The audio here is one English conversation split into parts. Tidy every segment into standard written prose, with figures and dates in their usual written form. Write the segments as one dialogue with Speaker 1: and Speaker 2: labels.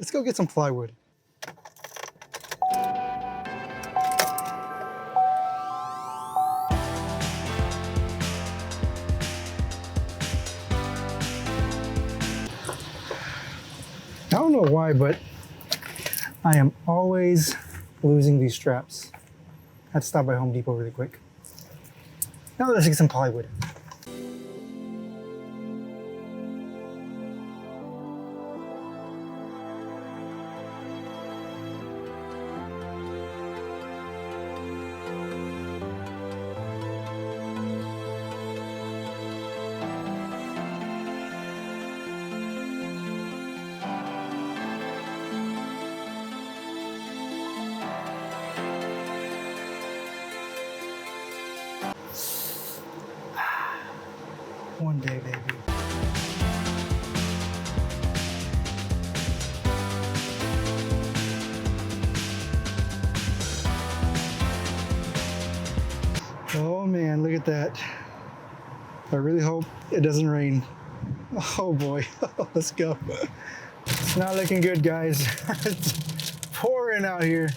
Speaker 1: Let's go get some plywood. I don't know why, but I am always losing these straps. I had to stop by Home Depot really quick. Now let's get some plywood. One day, baby. Oh man, look at that. I really hope it doesn't rain. Oh boy, let's go. It's not looking good, guys. It's pouring out here.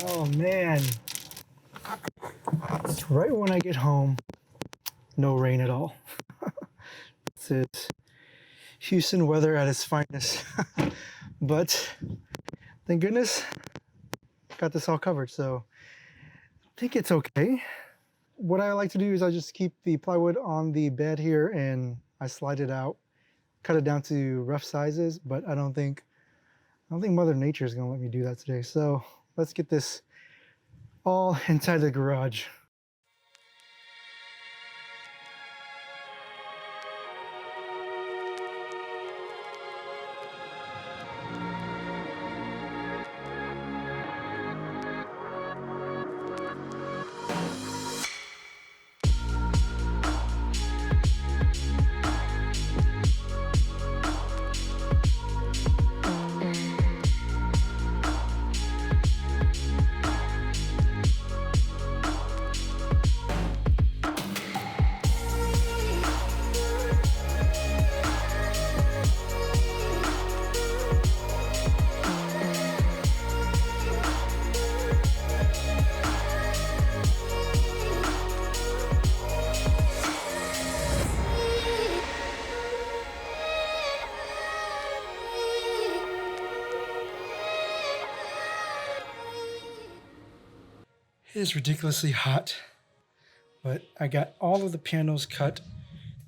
Speaker 1: Oh man. It's right when I get home, no rain at all. This is Houston weather at its finest. But thank goodness, got this all covered, so I think it's okay. What I like to do is I just keep the plywood on the bed here and I slide it out, cut it down to rough sizes, but I don't think Mother Nature is gonna let me do that today. So let's get this all inside the garage. It is ridiculously hot, but I got all of the panels cut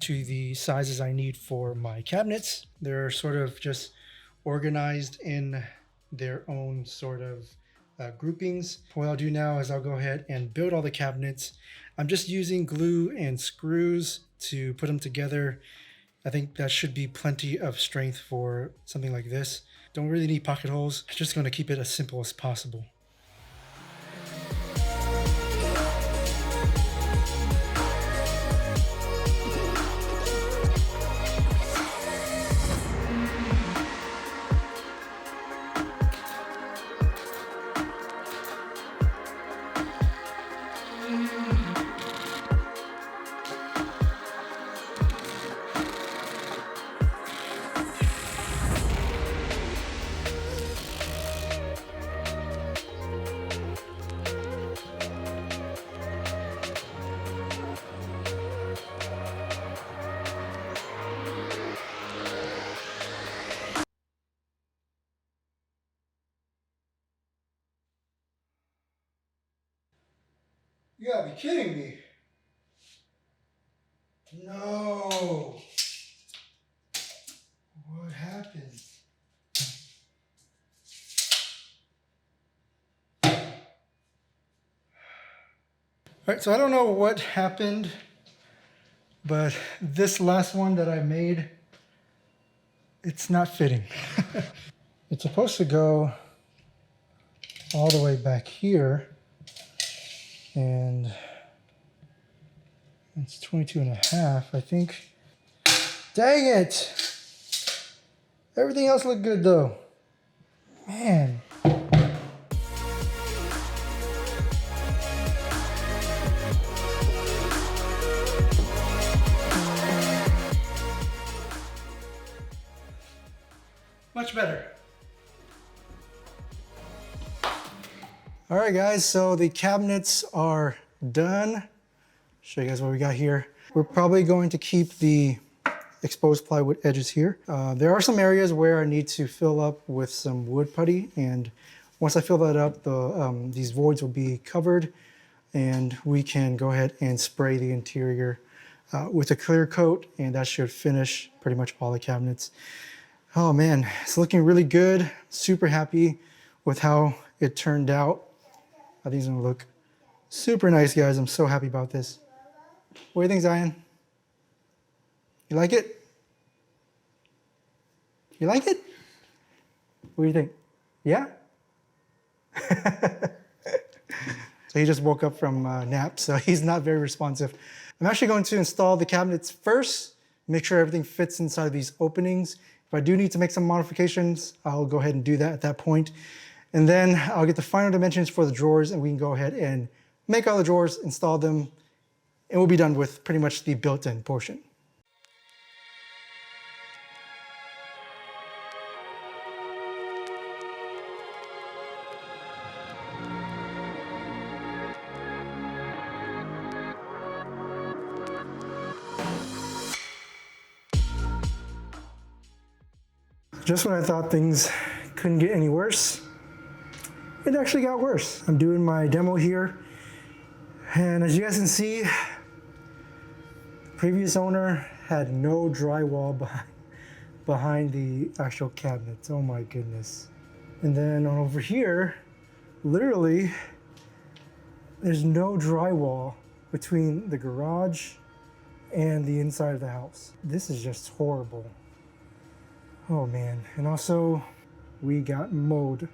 Speaker 1: to the sizes I need for my cabinets. They're sort of just organized in their own sort of groupings. What I'll do now is I'll go ahead and build all the cabinets. I'm just using glue and screws to put them together. I think that should be plenty of strength for something like this. Don't really need pocket holes. Just going to keep it as simple as possible. You gotta be kidding me. No. What happened? All right, so I don't know what happened, but this last one that I made, it's not fitting. It's supposed to go all the way back here. And it's 22.5, I think. Dang it! Everything else looked good though. Man. much better. All right, guys, so the cabinets are done. Show you guys what we got here. We're probably going to keep the exposed plywood edges here. There are some areas where I need to fill up with some wood putty, and once I fill that up, these voids will be covered, and we can go ahead and spray the interior with a clear coat, and that should finish pretty much all the cabinets. Oh man, it's looking really good. Super happy with how it turned out. I think it's gonna look super nice, guys. I'm so happy about this. What do you think, Zion? You like it? You like it? What do you think? Yeah? So he just woke up from nap, so he's not very responsive. I'm actually going to install the cabinets first, make sure everything fits inside these openings. If I do need to make some modifications, I'll go ahead and do that at that point. And then I'll get the final dimensions for the drawers, and we can go ahead and make all the drawers, install them, and we'll be done with pretty much the built-in portion. Just when I thought things couldn't get any worse, it actually got worse. I'm doing my demo here, and as you guys can see, the previous owner had no drywall behind the actual cabinets. Oh my goodness. And then over here, literally, there's no drywall between the garage and the inside of the house. This is just horrible. Oh man, and also we got mold.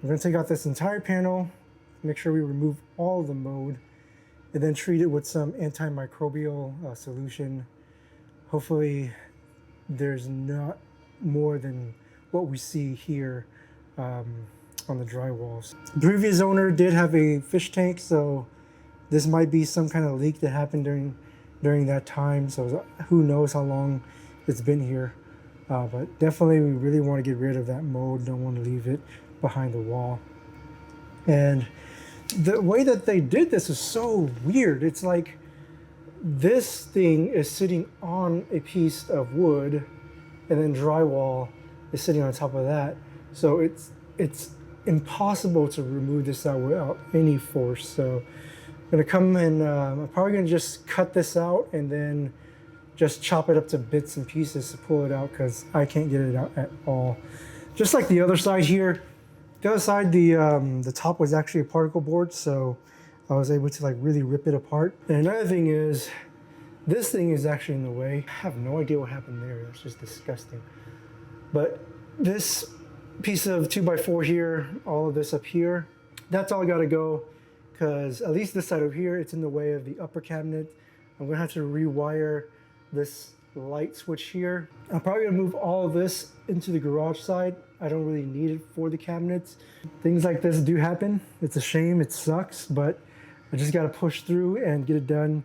Speaker 1: We're gonna take out this entire panel, make sure we remove all of the mold, and then treat it with some antimicrobial solution. Hopefully there's not more than what we see here on the drywalls. The previous owner did have a fish tank, so this might be some kind of leak that happened during that time, so who knows how long it's been here. But definitely we really want to get rid of that mold, don't want to leave it behind the wall. And the way that they did this is so weird. It's like this thing is sitting on a piece of wood, and then drywall is sitting on top of that. So it's impossible to remove this out without any force. So I'm gonna come and I'm probably gonna just cut this out and then just chop it up to bits and pieces to pull it out, because I can't get it out at all. Just like the other side here. The other side, the top was actually a particle board, so I was able to like really rip it apart. And another thing is, this thing is actually in the way. I have no idea what happened there. It's just disgusting. But this piece of 2x4 here, all of this up here, that's all gotta go, because at least this side over here, it's in the way of the upper cabinet. I'm gonna have to rewire this light switch here. I'm probably gonna move all of this into the garage side. I don't really need it for the cabinets. Things like this do happen. It's a shame, it sucks, but I just gotta push through and get it done.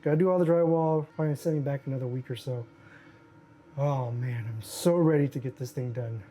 Speaker 1: Gotta do all the drywall, probably gonna send me back another week or so. Oh man, I'm so ready to get this thing done.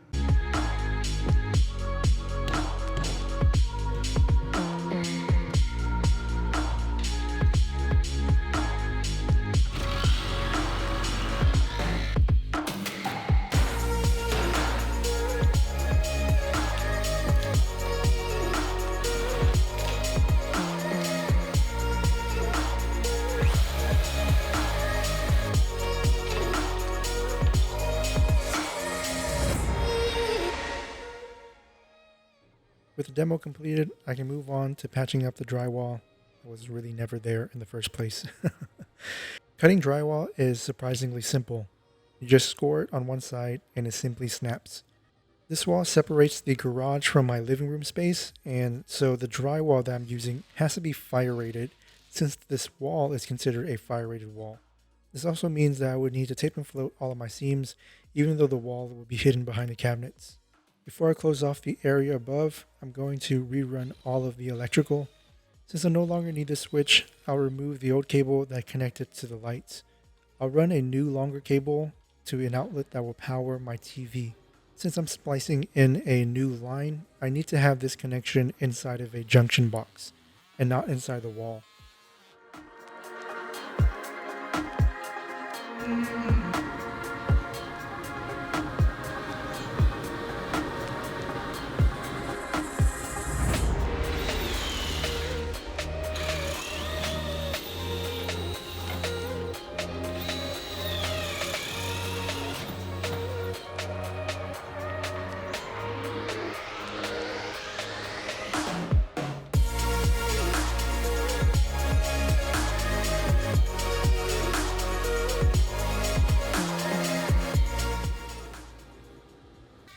Speaker 1: With the demo completed, I can move on to patching up the drywall that was really never there in the first place. Cutting drywall is surprisingly simple. You just score it on one side and it simply snaps. This wall separates the garage from my living room space, and so the drywall that I'm using has to be fire rated, since this wall is considered a fire rated wall. This also means that I would need to tape and float all of my seams, even though the wall will be hidden behind the cabinets. Before I close off the area above, I'm going to rerun all of the electrical. Since I no longer need the switch, I'll remove the old cable that connected to the lights. I'll run a new longer cable to an outlet that will power my TV. Since I'm splicing in a new line, I need to have this connection inside of a junction box and not inside the wall.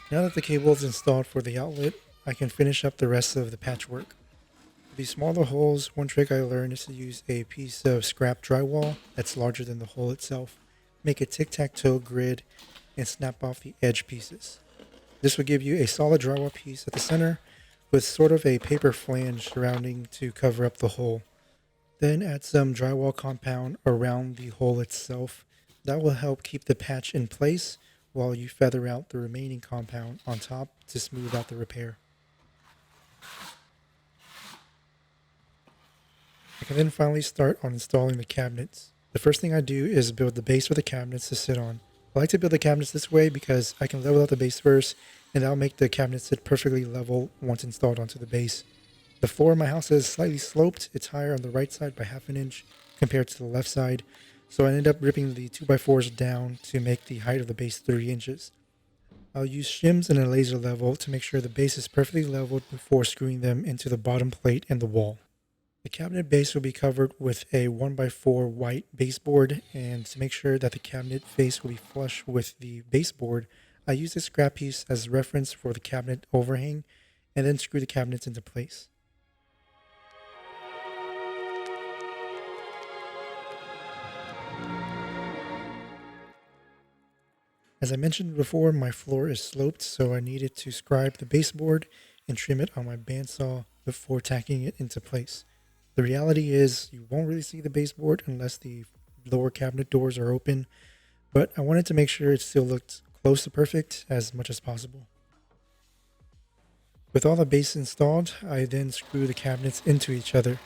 Speaker 1: Now that the cable is installed for the outlet, I can finish up the rest of the patchwork. For these smaller holes, one trick I learned is to use a piece of scrap drywall that's larger than the hole itself, make a tic-tac-toe grid, and snap off the edge pieces. This will give you a solid drywall piece at the center with sort of a paper flange surrounding to cover up the hole. Then add some drywall compound around the hole itself. That will help keep the patch in place while you feather out the remaining compound on top to smooth out the repair. I can then finally start on installing the cabinets. The first thing I do is build the base for the cabinets to sit on. I like to build the cabinets this way because I can level out the base first, and that'll make the cabinets sit perfectly level once installed onto the base. The floor in my house is slightly sloped. It's higher on the right side by half an inch compared to the left side. So I ended up ripping the 2x4s down to make the height of the base 3 inches. I'll use shims and a laser level to make sure the base is perfectly leveled before screwing them into the bottom plate and the wall. The cabinet base will be covered with a 1x4 white baseboard, and to make sure that the cabinet face will be flush with the baseboard, I use this scrap piece as reference for the cabinet overhang and then screw the cabinets into place. As I mentioned before, my floor is sloped, so I needed to scribe the baseboard and trim it on my bandsaw before tacking it into place. The reality is you won't really see the baseboard unless the lower cabinet doors are open, but I wanted to make sure it still looked close to perfect as much as possible. With all the base installed, I then screw the cabinets into each other.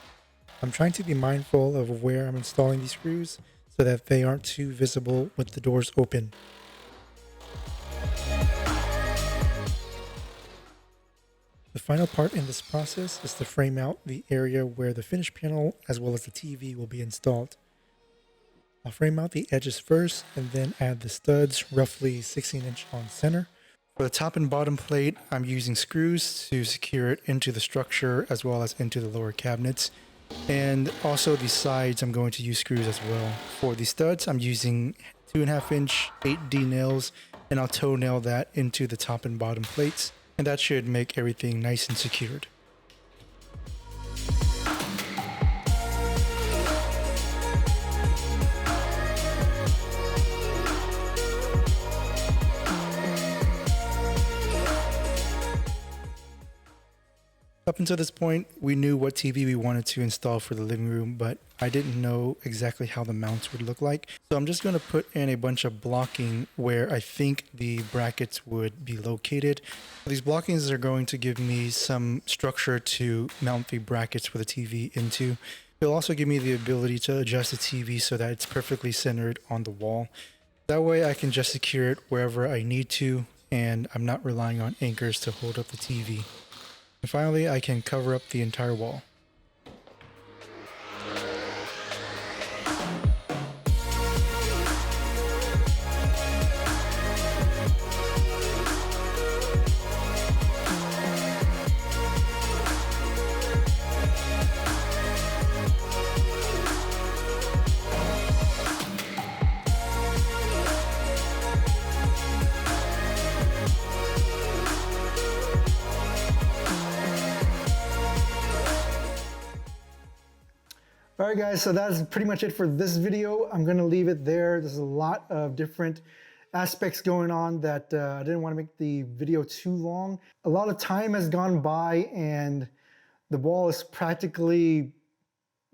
Speaker 1: I'm trying to be mindful of where I'm installing these screws so that they aren't too visible with the doors open. The final part in this process is to frame out the area where the finish panel as well as the TV will be installed. I'll frame out the edges first and then add the studs, roughly 16 inch on center. For the top and bottom plate, I'm using screws to secure it into the structure as well as into the lower cabinets. And also the sides, I'm going to use screws as well. For the studs, I'm using 2.5 inch 8D nails, and I'll toe nail that into the top and bottom plates. And that should make everything nice and secured. Up until this point, we knew what TV we wanted to install for the living room, but I didn't know exactly how the mounts would look like. So I'm just going to put in a bunch of blocking where I think the brackets would be located. These blockings are going to give me some structure to mount the brackets for the TV into. It'll also give me the ability to adjust the TV so that it's perfectly centered on the wall. That way I can just secure it wherever I need to, and I'm not relying on anchors to hold up the TV. And finally, I can cover up the entire wall. All right, guys, so that's pretty much it for this video. I'm gonna leave it there. There's a lot of different aspects going on that I didn't want to make the video too long. A lot of time has gone by and the wall is practically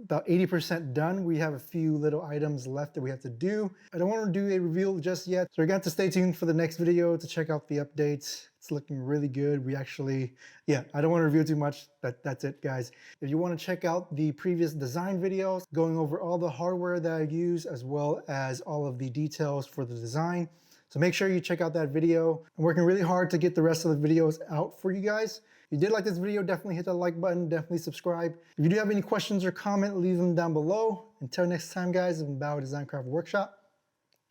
Speaker 1: about 80% done. We have a few little items left that we have to do. I don't want to do a reveal just yet, so you're going to have to stay tuned for the next video to check out the updates. It's looking really good. We actually, yeah, I don't want to reveal too much. That's it, guys. If you want to check out the previous design videos, going over all the hardware that I use, as well as all of the details for the design, so make sure you check out that video. I'm working really hard to get the rest of the videos out for you guys. If you did like this video, definitely hit that like button, definitely subscribe. If you do have any questions or comment, leave them down below. Until next time, guys, it's been Bow Design Craft Workshop.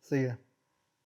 Speaker 1: See ya.